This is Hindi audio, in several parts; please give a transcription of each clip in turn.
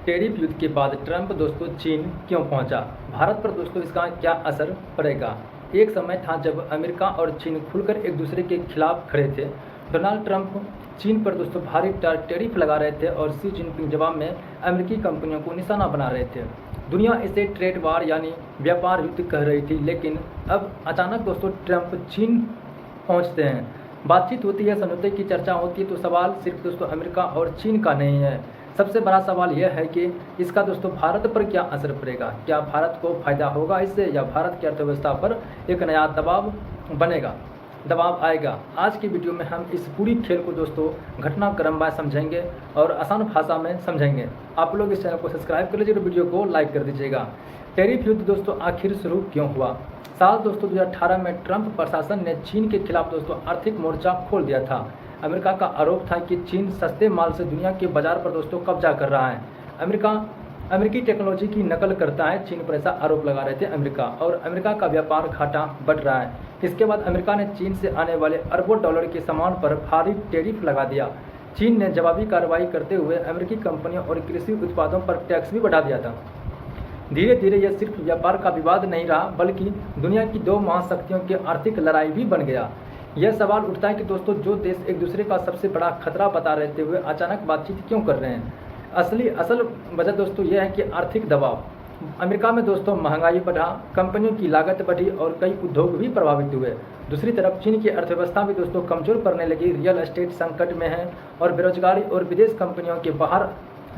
टैरिफ युद्ध के बाद ट्रंप दोस्तों चीन क्यों पहुंचा? भारत पर दोस्तों इसका क्या असर पड़ेगा? एक समय था जब अमेरिका और चीन खुलकर एक दूसरे के खिलाफ खड़े थे। डोनाल्ड ट्रंप चीन पर दोस्तों भारी टैरिफ लगा रहे थे और शी जिनपिंग जवाब में अमेरिकी कंपनियों को निशाना बना रहे थे। दुनिया इसे ट्रेड वार यानी व्यापार युद्ध कह रही थी, लेकिन अब अचानक दोस्तों ट्रंप चीन पहुंचते हैं। बातचीत होती है, समझौते की चर्चा होती है, तो सवाल सिर्फ दोस्तों अमेरिका और चीन का नहीं है। सबसे बड़ा सवाल यह है कि इसका दोस्तों भारत पर क्या असर पड़ेगा? क्या भारत को फायदा होगा इससे, या भारत की अर्थव्यवस्था पर एक नया दबाव आएगा? आज की वीडियो में हम इस पूरी खेल को दोस्तों घटनाक्रमवार समझेंगे और आसान भाषा में समझेंगे। आप लोग इस चैनल को सब्सक्राइब कर लीजिए और वीडियो को लाइक कर दीजिएगा। टैरिफ युद्ध दोस्तों आखिर शुरू क्यों हुआ? साल दोस्तों 2018 में ट्रंप प्रशासन ने चीन के खिलाफ दोस्तों आर्थिक मोर्चा खोल दिया था। अमेरिका का आरोप था कि चीन सस्ते माल से दुनिया के बाजार पर दोस्तों कब्जा कर रहा है। अमेरिकी टेक्नोलॉजी की नकल करता है, चीन पर ऐसा आरोप लगा रहे थे अमेरिका, और अमेरिका का व्यापार घाटा बढ़ रहा है। इसके बाद अमेरिका ने चीन से आने वाले अरबों डॉलर के सामान पर भारी टैरिफ लगा दिया। चीन ने जवाबी कार्रवाई करते हुए अमेरिकी कंपनियों और कृषि उत्पादों पर टैक्स भी बढ़ा दिया था। धीरे धीरे यह सिर्फ व्यापार का विवाद नहीं रहा, बल्कि दुनिया की दो महाशक्तियों की आर्थिक लड़ाई भी बन गया। यह सवाल उठता है कि दोस्तों जो देश एक दूसरे का सबसे बड़ा खतरा बता रहते हुए अचानक बातचीत क्यों कर रहे हैं? असल वजह दोस्तों यह है कि आर्थिक दबाव। अमेरिका में दोस्तों महंगाई बढ़ा, कंपनियों की लागत बढ़ी और कई उद्योग भी प्रभावित हुए। दूसरी तरफ चीन की अर्थव्यवस्था भी दोस्तों कमजोर पड़ने लगी, रियल एस्टेट संकट में है और बेरोजगारी और विदेश कंपनियों के बाहर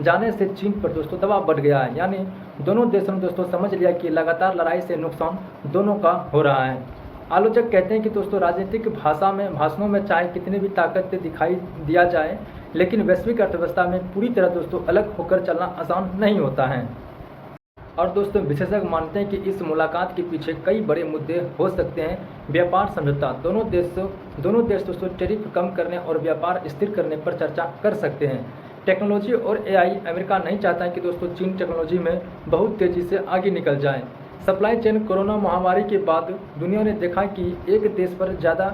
जाने से चीन पर दोस्तों दबाव बढ़ गया है। यानी दोनों देशों ने दोस्तों समझ लिया कि लगातार लड़ाई से नुकसान दोनों का हो रहा है। आलोचक कहते हैं कि दोस्तों राजनीतिक भाषणों में चाहे कितनी भी ताकत दिखाई दिया जाए, लेकिन वैश्विक अर्थव्यवस्था में पूरी तरह दोस्तों अलग होकर चलना आसान नहीं होता है। और दोस्तों विशेषज्ञ मानते हैं कि इस मुलाकात के पीछे कई बड़े मुद्दे हो सकते हैं। व्यापार समझौता, दोनों देश दोस्तों टैरिफ कम करने और व्यापार स्थिर करने पर चर्चा कर सकते हैं। टेक्नोलॉजी और एआई, अमेरिका नहीं चाहता है कि दोस्तों चीन टेक्नोलॉजी में बहुत तेज़ी से आगे निकल जाए। सप्लाई चेन, कोरोना महामारी के बाद दुनिया ने देखा कि एक देश पर ज़्यादा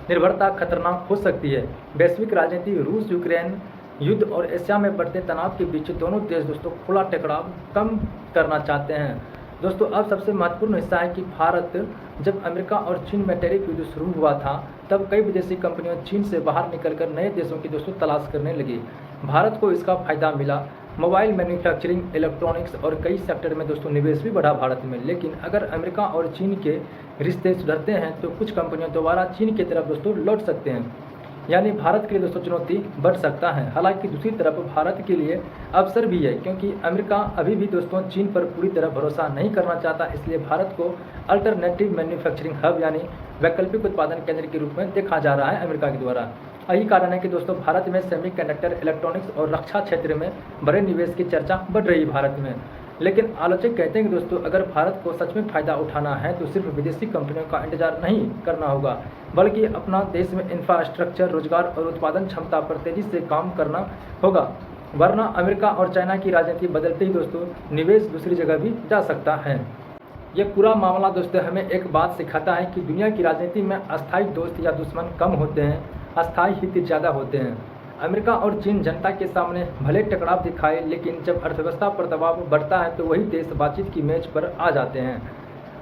निर्भरता खतरनाक हो सकती है। वैश्विक राजनीति, रूस यूक्रेन युद्ध और एशिया में बढ़ते तनाव के बीच दोनों देश दोस्तों खुला टकराव कम करना चाहते हैं। दोस्तों अब सबसे महत्वपूर्ण हिस्सा है कि भारत, जब अमेरिका और चीन में टैरिफ युद्ध शुरू हुआ था, तब कई विदेशी कंपनियां चीन से बाहर निकलकर नए देशों की दोस्तों तलाश करने लगी। भारत को इसका फायदा मिला। मोबाइल मैन्युफैक्चरिंग, इलेक्ट्रॉनिक्स और कई सेक्टर में दोस्तों निवेश भी बढ़ा भारत में। लेकिन अगर अमेरिका और चीन के रिश्ते सुधरते हैं तो कुछ कंपनियां दोबारा चीन की तरफ दोस्तों लौट सकते हैं, यानी भारत के लिए दोस्तों चुनौती बढ़ सकता है। हालांकि दूसरी तरफ भारत के लिए अवसर भी है, क्योंकि अमेरिका अभी भी दोस्तों चीन पर पूरी तरह भरोसा नहीं करना चाहता। इसलिए भारत को अल्टरनेटिव मैन्युफैक्चरिंग हब यानी वैकल्पिक उत्पादन केंद्र के रूप में देखा जा रहा है अमेरिका के द्वारा। यही कारण है कि दोस्तों भारत में सेमीकंडक्टर, इलेक्ट्रॉनिक्स और रक्षा क्षेत्र में बड़े निवेश की चर्चा बढ़ रही है भारत में। लेकिन आलोचक कहते हैं कि दोस्तों अगर भारत को सच में फायदा उठाना है तो सिर्फ विदेशी कंपनियों का इंतजार नहीं करना होगा, बल्कि अपना देश में इंफ्रास्ट्रक्चर, रोजगार और उत्पादन क्षमता पर तेजी से काम करना होगा। वरना अमेरिका और चाइना की राजनीति बदलते ही दोस्तों निवेश दूसरी जगह भी जा सकता है। यह पूरा मामला दोस्तों हमें एक बात सिखाता है कि दुनिया की राजनीति में अस्थायी दोस्त या दुश्मन कम होते हैं, अस्थायी हित ज़्यादा होते हैं। अमेरिका और चीन जनता के सामने भले टकराव दिखाए, लेकिन जब अर्थव्यवस्था पर दबाव बढ़ता है तो वही देश बातचीत की मेज पर आ जाते हैं।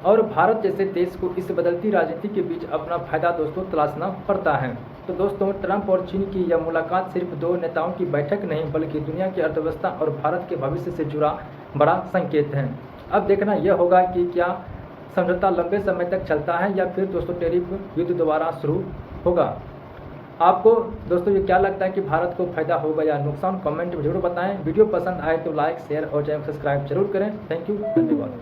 और भारत जैसे देश को इस बदलती राजनीति के बीच अपना फायदा दोस्तों तलाशना पड़ता है। तो दोस्तों ट्रंप और चीन की यह मुलाकात सिर्फ दो नेताओं की बैठक नहीं, बल्कि दुनिया की अर्थव्यवस्था और भारत के भविष्य से जुड़ा बड़ा संकेत है। अब देखना यह होगा कि क्या समझौता लंबे समय तक चलता है या फिर दोस्तों टैरिफ युद्ध दोबारा शुरू होगा। आपको दोस्तों ये क्या लगता है कि भारत को फायदा होगा या नुकसान? कमेंट में जरूर बताएं। वीडियो पसंद आए तो लाइक, शेयर और चैनल सब्सक्राइब जरूर करें। थैंक यू, धन्यवाद।